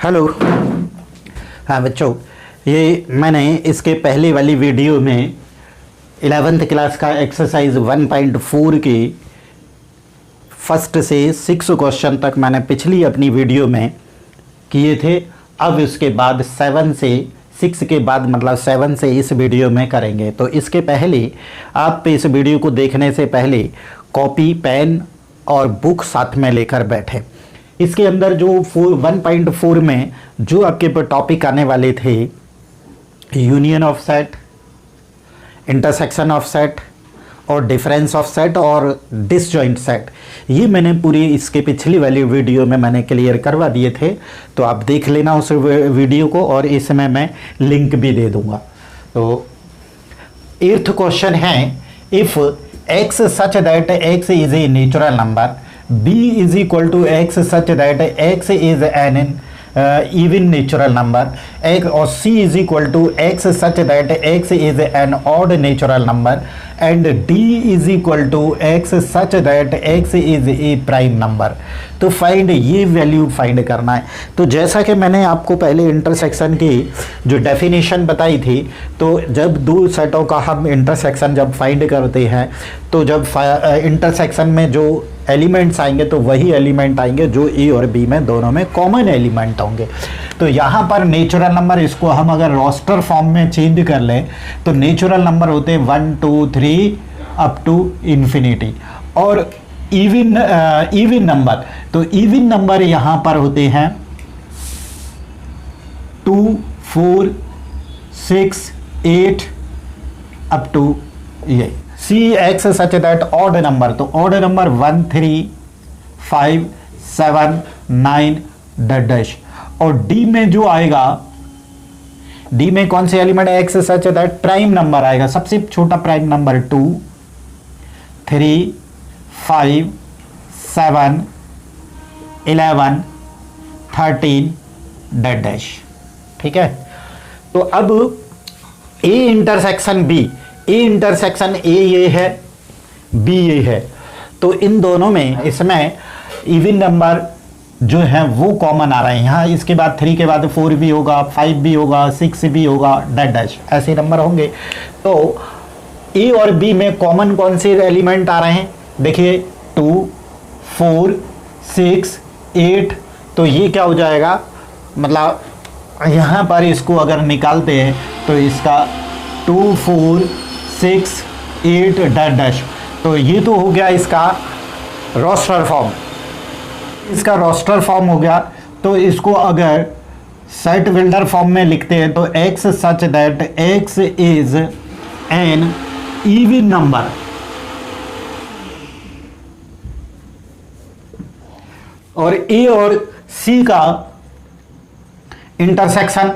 Hello. हाँ बच्चों, ये मैंने इसके पहले वाली वीडियो में 11th क्लास का एक्सरसाइज 1.4 की फर्स्ट से 6 क्वेश्चन तक मैंने पिछली अपनी वीडियो में किए थे। अब इसके बाद 7 से 6 के बाद मतलब 7 से इस वीडियो में करेंगे। तो इसके पहले आप इस वीडियो को देखने से पहले कॉपी, पेन और बुक साथ में लेकर बैठे। इसके अंदर जो 1.4 में जो आपके पर टॉपिक आने वाले थे, union of set, intersection of set और डिफरेंस ऑफ सेट और डिसजॉइंट सेट, ये मैंने पूरी इसके पिछली वाली वीडियो में मैंने क्लियर करवा दिए थे। तो आप देख लेना उस वीडियो को, और इसमें मैं लिंक भी दे दूंगा। तो 8th क्वेश्चन है, if x such that x is a natural number, b is equal to x such that x is an even natural number, और c is equal to x such that x is an odd natural number, and d is equal to x such that x is a prime number। तो find, ये value find करना है। तो जैसा कि मैंने आपको पहले इंटरसेक्शन की जो डेफिनेशन बताई थी, तो जब दो सेटों का हम इंटरसेक्शन जब फाइंड करते हैं, तो जब इंटरसेक्शन में जो एलिमेंट्स आएंगे तो वही एलिमेंट आएंगे जो ए और बी में दोनों में कॉमन एलिमेंट होंगे। तो यहाँ पर नेचुरल नंबर, इसको हम अगर रोस्टर फॉर्म में चेंज कर लें तो नेचुरल नंबर होते हैं 1 2 3 अप टू इन्फिनिटी। और इवन नंबर, तो इवन नंबर यहाँ पर होते हैं 2 4 6 8 अप टू ये। C X such that odd number, तो ऑड नंबर 1 3 5 7 9 डैश। और डी में जो आएगा, डी में कौन से एलिमेंट है, X such that prime number आएगा, सबसे छोटा प्राइम नंबर 2 3 5 7 11 13 डैश। ठीक है। तो अब A intersection B, A intersection A ये है, बी ये है, तो इन दोनों में इसमें इवन नंबर जो है वो कॉमन आ रहे हैं। यहाँ इसके बाद 3 के बाद 4 भी होगा, 5 भी होगा, 6 भी होगा, डैश ऐसे नंबर होंगे। तो ए और बी में कॉमन कौन से एलिमेंट आ रहे हैं, देखिए 2 4 6 8। तो ये क्या हो जाएगा, मतलब यहाँ पर इसको अगर निकालते हैं तो इसका 2 4 6 8 डैश। तो ये तो हो गया इसका रोस्टर फॉर्म, इसका रोस्टर फॉर्म हो गया। तो इसको अगर सेट बिल्डर फॉर्म में लिखते हैं तो x such that x is an even number, और a और c का इंटरसेक्शन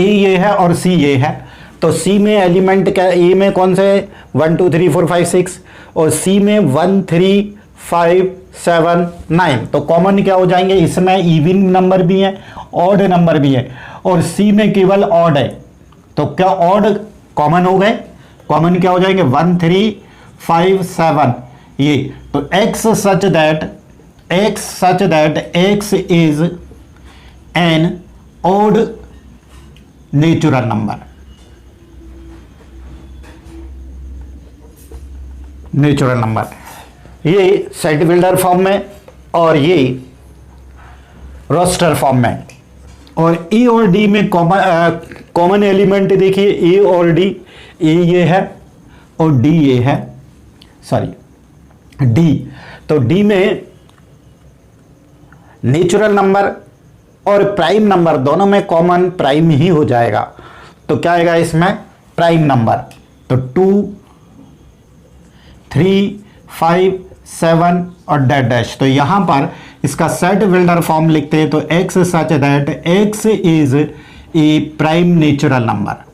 a ये है और c ये है। तो C में एलिमेंट क्या, A में कौन से 1 2 3 4 5 6, और C में 1 3 5 7 9। तो कॉमन क्या हो जाएंगे, इसमें इवन नंबर भी है, ऑड नंबर भी है, और C में केवल ऑड है। तो क्या ऑड कॉमन हो गए, कॉमन क्या हो जाएंगे 1 3 5 7 ये। तो x such that x is an odd natural number, natural number, ये सेट बिल्डर फॉर्म में और ये रोस्टर फॉर्म में। और ए और डी में कॉमन एलिमेंट देखिए, ए और डी, ए ये है और डी ये है, सॉरी डी। तो डी में नेचुरल नंबर और प्राइम नंबर दोनों में कॉमन प्राइम ही हो जाएगा। तो क्या आएगा इसमें, प्राइम नंबर। तो 2 3 5 7 और डैश। तो यहां पर इसका सेट बिल्डर फॉर्म लिखते हैं तो x such that x is a prime natural number.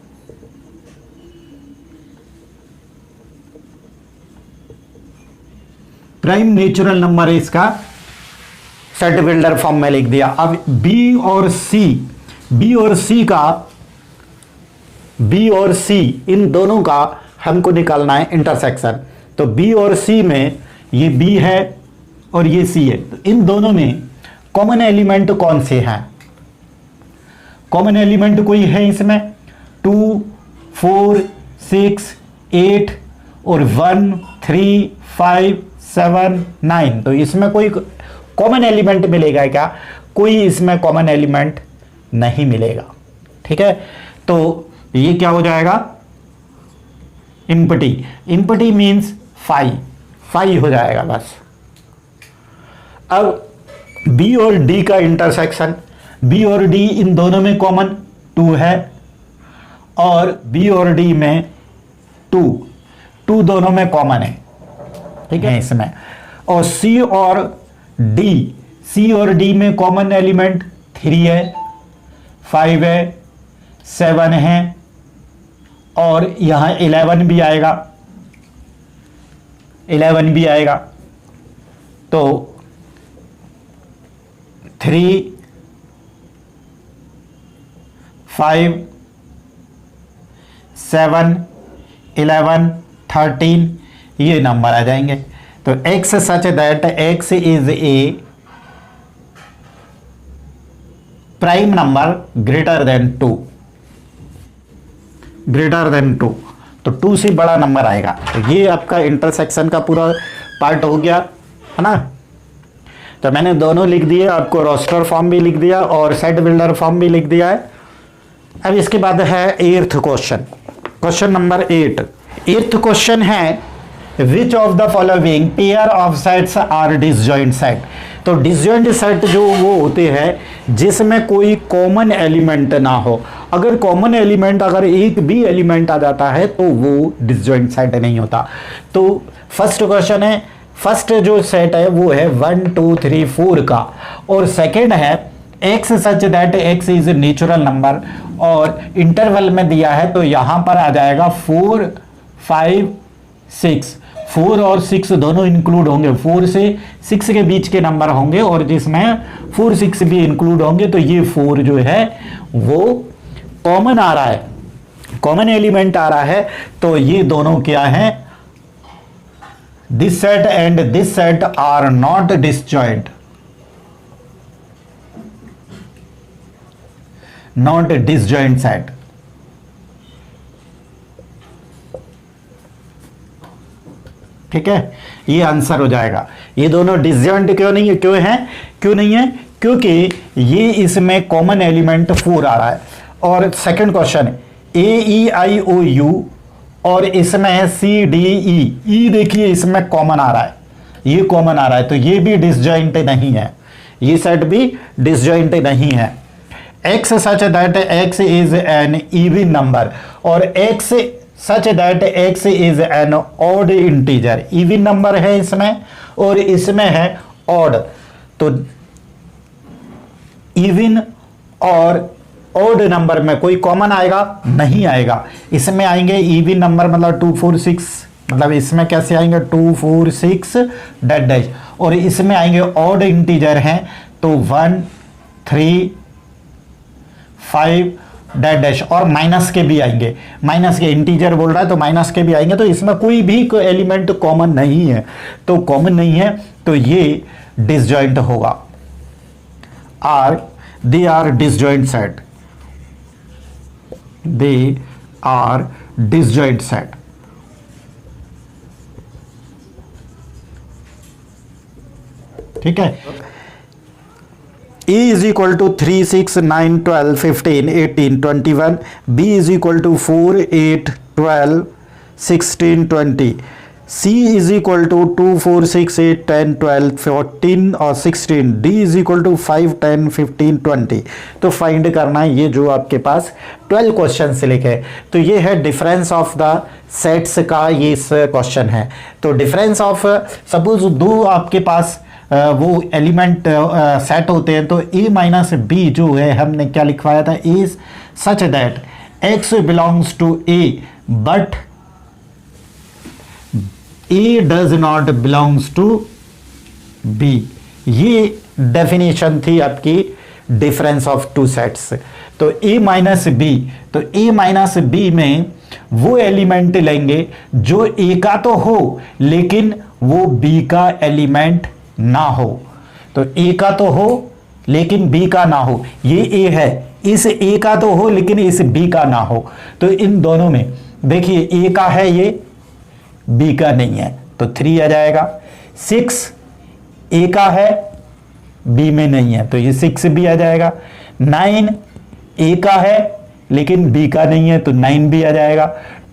Prime natural number है इसका, सेट बिल्डर फॉर्म में लिख दिया। अब b और c इन दोनों का हमको निकालना है इंटरसेक्शन। तो B और C में ये B है और ये C है, तो इन दोनों में कॉमन एलिमेंट कौन से हैं, कॉमन एलिमेंट कोई है इसमें 2 4 6 8 और 1 3 5 7 9, तो इसमें कोई कॉमन एलिमेंट मिलेगा क्या? कोई इसमें कॉमन एलिमेंट नहीं मिलेगा। ठीक है, तो ये क्या हो जाएगा? इम्पटी। इम्पटी मीन्स 5 हो जाएगा बस। अब बी और डी का इंटरसेक्शन, बी और डी इन दोनों में कॉमन 2 है और बी और डी में 2 दोनों में कॉमन है। ठीक है इसमें, और सी और डी में कॉमन एलिमेंट 3 है, 5 है, 7 है और यहां 11 भी आएगा, 11 भी आएगा। तो 3 5 7 11 13 ये नंबर आ जाएंगे। तो x such that x is a prime number greater than 2, तो 2 से बड़ा नंबर आएगा। तो ये आपका इंटरसेक्शन का पूरा पार्ट हो गया है ना। तो मैंने दोनों लिख दिए, आपको रोस्टर फॉर्म भी लिख दिया और सेट बिल्डर फॉर्म भी लिख दिया है। अब इसके बाद है 8th question, question number 8। 8th question है which of the following pair of sets are disjoint set. तो डिसजॉइंट सेट जो वो होते हैं जिसमें कोई कॉमन एलिमेंट ना हो। अगर कॉमन एलिमेंट अगर एक भी एलिमेंट आ जाता है तो वो डिसजॉइंट सेट नहीं होता। तो फर्स्ट क्वेश्चन है, फर्स्ट जो सेट है वो है 1 2 3 4 का, और सेकंड है x such that x is natural number और इंटरवल में दिया है तो यहां पर आ जाएगा 4 5 6। 4 और 6 दोनों इंक्लूड होंगे, 4 से 6 के बीच के नंबर होंगे और जिसमें 4 6 भी इंक्लूड होंगे। तो ये 4 जो है वो कॉमन आ रहा है, कॉमन एलिमेंट आ रहा है। तो ये दोनों क्या है? This set and this set are not disjoint, not disjoint set. ठीक है, ये आंसर हो जाएगा। ये दोनों डिसजॉइंट क्यों नहीं है? क्यों नहीं है? क्योंकि ये इसमें कॉमन एलिमेंट 4 आ रहा है। और सेकंड क्वेश्चन AEIOU और इसमें है CDE, देखिए इसमें कॉमन आ रहा है, ये कॉमन आ रहा है, तो ये भी डिसजॉइंट नहीं है, ये सेट भी डिसजॉइंट नहीं है। x such that x is an even number और x such that x is an odd integer, even number है इसमें और इसमें है ऑड। तो इवन और ऑड नंबर में कोई कॉमन आएगा? नहीं आएगा। इसमें आएंगे इवन नंबर मतलब 2 4 6, मतलब इसमें कैसे आएंगे 2 4 6 डैश डैश, और इसमें आएंगे ऑड इंटीजर हैं तो 1 3 5 डैश डैश, और माइनस के भी आएंगे, माइनस के इंटीजर बोल रहा है तो माइनस के भी आएंगे। तो इसमें कोई भी एलिमेंट कॉमन नहीं है, तो कॉमन नहीं है तो ये डिसजॉइंट होगा। They are disjoint set, they are disjoint set. ठीक है, A is equal to 3 6 9 12 15 18 21, B is equal to 4 8 12 16 20, C is equal to 2 4 6 8 10 12 14 और 16, D is equal to 5 10 15 20। तो फाइंड करना है ये जो आपके पास 12 क्वेश्चन से लिखे। तो ये है डिफरेंस ऑफ द सेट्स का ये क्वेश्चन है। तो डिफरेंस ऑफ सपोज दो आपके पास वो एलिमेंट सेट होते हैं तो a माइनस बी जो है हमने क्या लिखवाया था, A such that x belongs to a but a does not belongs to b। ये डेफिनेशन थी आपकी डिफरेंस ऑफ टू सेट्स। तो a माइनस बी, तो a माइनस बी में वो एलिमेंट लेंगे जो a का तो हो लेकिन वो b का एलिमेंट ना हो। तो a का तो हो लेकिन b का ना हो, ये a है, इस ए का तो हो लेकिन इस बी का ना हो। तो इन दोनों में देखिए ए का है, ये बी का नहीं है, तो 3 आ जाएगा। 6 ए का है, बी में नहीं है, तो ये 6 भी आ जाएगा। 9 ए का है लेकिन बी का नहीं है, तो 9 भी आ जाएगा।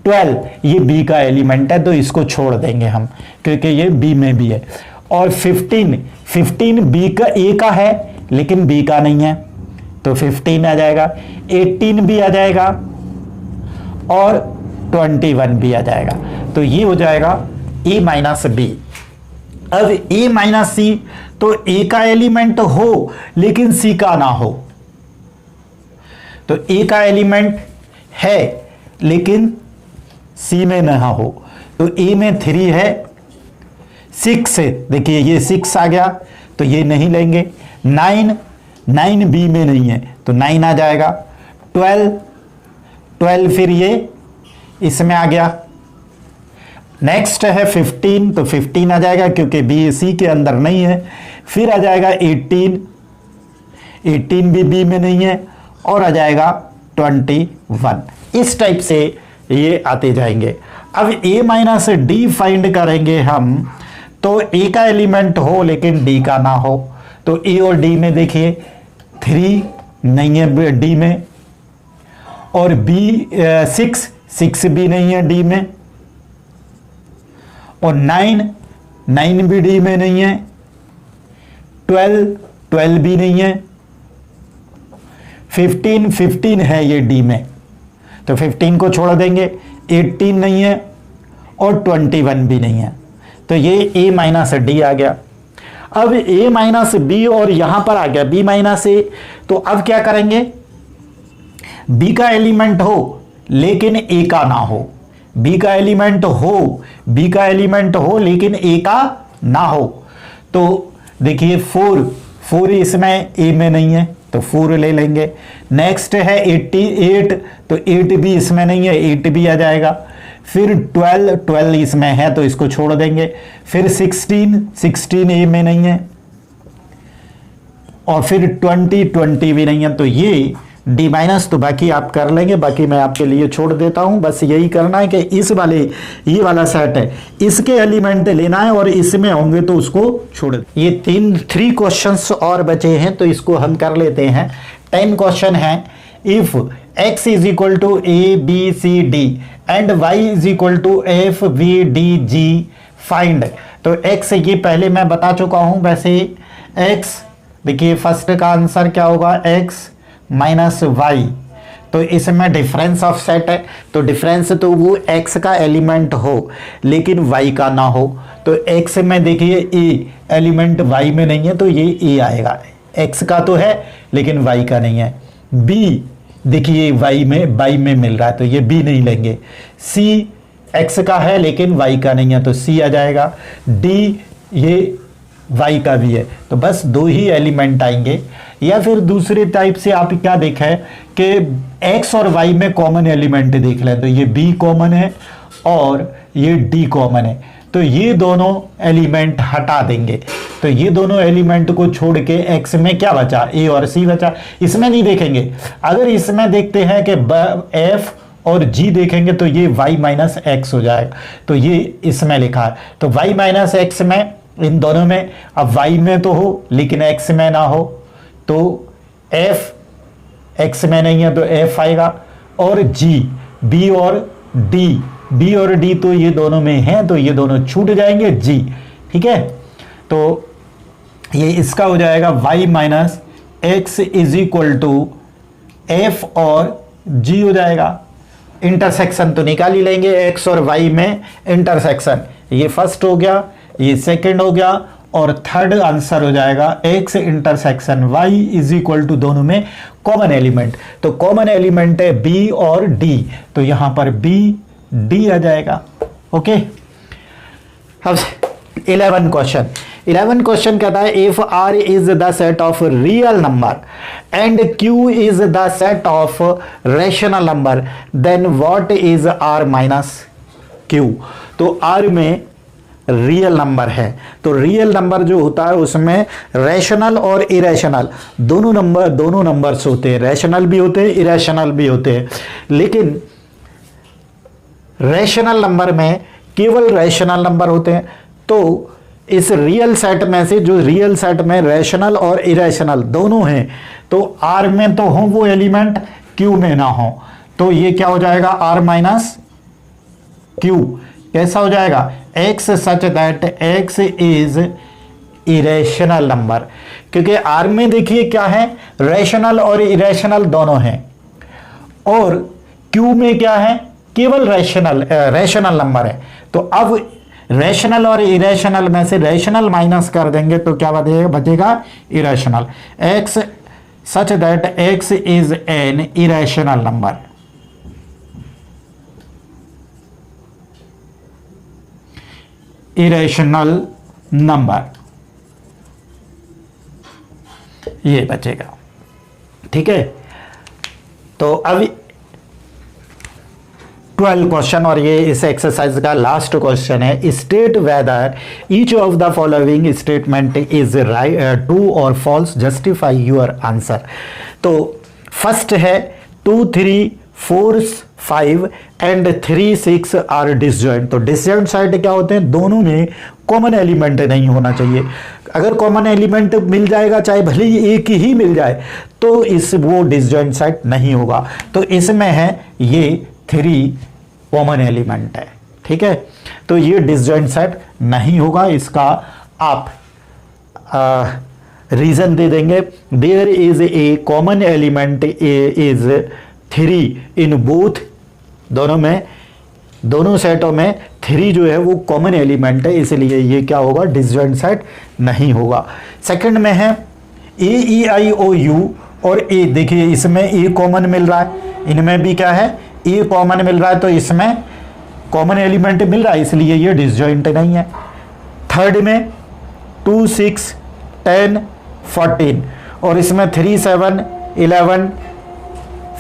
12 ये बी का एलिमेंट है, तो इसको छोड़ देंगे हम क्योंकि ये बी में भी है। और 15 बी का ए का है लेकिन बी का नहीं है, तो 15 आ जाएगा। 18 भी आ जाएगा और 21 भी आ जाएगा, तो ये हो जाएगा ए माइनस बी। अब ए माइनस सी, तो ए का एलिमेंट हो लेकिन सी का ना हो। तो ए का एलिमेंट है लेकिन सी में ना हो, तो ए में 3 है। 6 देखिए ये 6 आ गया, तो ये नहीं लेंगे। 9 बी में नहीं है, तो 9 आ जाएगा। 12 फिर ये इसमें आ गया। नेक्स्ट है 15, तो 15 आ जाएगा क्योंकि बी सी के अंदर नहीं है। फिर आ जाएगा 18 भी बी में नहीं है, और आ जाएगा 21। इस टाइप से ये आते जाएंगे। अब ए माइनस डी फाइंड करेंगे हम, तो ए का एलिमेंट हो लेकिन डी का ना हो। तो ए और डी में देखिए 3 नहीं है डी में, और बी 6 भी नहीं है डी में, और 9 भी डी में नहीं है। 12 भी नहीं है। 15 है ये डी में, तो 15 को छोड़ देंगे। 18 नहीं है और 21 भी नहीं है, तो ये ए माइनस डी आ गया। अब ए माइनस बी और यहां पर आ गया बी माइनस ए, तो अब क्या करेंगे, बी का एलिमेंट हो लेकिन ए का ना हो। बी का एलिमेंट हो लेकिन ए का ना हो। तो देखिए 4 इसमें ए में नहीं है, तो 4 ले लेंगे। नेक्स्ट है 88, तो 8 भी इसमें नहीं है, 8 भी आ जाएगा। फिर 12 इसमें है, तो इसको छोड़ देंगे। फिर 16 ए में नहीं है, और फिर 20 भी नहीं है, तो ये डी माइनस। तो बाकी आप कर लेंगे, बाकी मैं आपके लिए छोड़ देता हूं। बस यही करना है कि ये वाला सेट है, इसके एलिमेंट लेना है और इसमें होंगे तो उसको छोड़ दे। ये 3 क्वेश्चंस और बचे हैं, तो इसको हम कर लेते हैं। 10 क्वेश्चन है। If x is equal to A B C D and y is equal to F V D G find. तो x ये पहले मैं बता चुका हूं। वैसे x देखिए फर्स्ट का आंसर क्या होगा, x माइनस वाई। तो इसमें डिफरेंस ऑफ सेट है, तो डिफरेंस तो वो x का एलिमेंट हो लेकिन y का ना हो। तो x में देखिए a एलिमेंट y में नहीं है, तो ये a आएगा। x का तो है लेकिन y का नहीं है। b देखिए y में मिल रहा है, तो ये b नहीं लेंगे। c x का है लेकिन y का नहीं है, तो c आ जाएगा। d ये y का भी है, तो बस 2 ही एलिमेंट आएंगे। या फिर दूसरे टाइप से आप क्या देखा है कि x और y में कॉमन एलिमेंट देख लें, तो ये b कॉमन है और ये d कॉमन है, तो ये दोनों एलिमेंट हटा देंगे। तो ये दोनों एलिमेंट को छोड़ के x में क्या बचा, a और c बचा। इसमें नहीं देखेंगे, अगर इसमें देखते हैं कि f और g देखेंगे तो ये y माइनस एक्स हो जाएगा, तो ये इसमें लिखा है। तो y माइनस एक्स में इन दोनों में, अब y में तो हो लेकिन x में ना हो, तो f x में नहीं है तो f आएगा। और g b और d तो ये दोनों में है, तो ये दोनों छूट जाएंगे g, ठीक है। तो ये इसका हो जाएगा y minus X is equal to f और g हो जाएगा। इंटरसेक्शन तो निकाल ही लेंगे, x और y में इंटरसेक्शन, ये फर्स्ट हो गया, ये सेकंड हो गया, और थर्ड आंसर हो जाएगा x intersection y is equal to दोनों में कॉमन एलिमेंट। तो कॉमन एलिमेंट है b और d, तो यहां पर b d आ जाएगा। ओके, अब 11 क्वेश्चन कहता है if r is the set of real number and q is the set of rational number then what is r minus q। तो r में रियल नंबर है। तो रियल नंबर जो होता है उसमें रैशनल और इरेशनल दोनों नंबर्स होते हैं, रैशनल भी होते हैं, इरेशनल भी होते हैं। लेकिन रैशनल नंबर में केवल रैशनल नंबर होते हैं। तो इस रियल सेट में से, जो रियल सेट में रैशनल और इरेशनल दोनों हैं, तो आर में तो हो वो एलिमेंट, क्यू में ना हो, तो ये क्या हो जाएगा, आर माइनस क्यू। कैसा हो जाएगा, x such that x is irrational number, क्योंकि आर में देखिए क्या है, रैशनल और इरेशनल दोनों हैं, और क्यू में क्या है, केवल रैशनल नंबर है। तो अब रैशनल और इरेशनल में से रैशनल माइनस कर देंगे तो क्या बचेगा, irrational. X such that x is an irrational number. Irrational number ये बचेगा, ठीक है। तो अब 12 क्वेश्चन, और ये इस एक्सरसाइज का लास्ट क्वेश्चन है। State whether each of the following statement is true और फॉल्स, जस्टिफाई योर आंसर। तो फर्स्ट है 2, 3, 4, 5 एंड 3, 6 आर डिसजॉइंट। तो डिसजॉइंट साइड क्या होते हैं, दोनों में कॉमन एलिमेंट नहीं होना चाहिए। अगर कॉमन एलिमेंट मिल जाएगा, चाहे भले ही एक ही मिल जाए, तो वो डिसजॉइंट साइड नहीं होगा। तो इसमें है ये 3 कॉमन एलिमेंट है, ठीक है। तो ये डिसजॉइंट सेट नहीं होगा। इसका आप रीजन दे देंगे, there is a common element is 3 in both, दोनों सेटों में 3 जो है वो कॉमन एलिमेंट है, इसलिए ये क्या होगा, डिसजॉइंट सेट नहीं होगा। सेकंड में है ए, ई, आई, ओ, यू और ए। देखिए इसमें ए कॉमन मिल रहा है, इनमें भी क्या है, ए कॉमन मिल रहा है, तो इसमें कॉमन एलिमेंट मिल रहा है, इसलिए ये डिसजॉइंट नहीं है। थर्ड में 2, 6, 10, 14 और इसमें 3, 7, 11,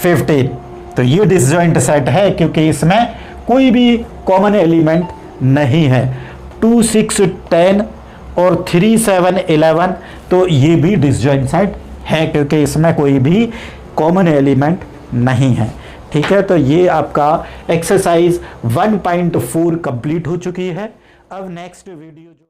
15, तो ये डिसजॉइंट सेट है, क्योंकि इसमें कोई भी कॉमन एलिमेंट नहीं है। 2, 6, 10 और 3, 7, 11, तो ये भी डिसजॉइंट सेट है, क्योंकि इसमें कोई भी कॉमन एलिमेंट नहीं है, ठीक है। तो ये आपका एक्सरसाइज 1.4 कंप्लीट हो चुकी है। अब नेक्स्ट वीडियो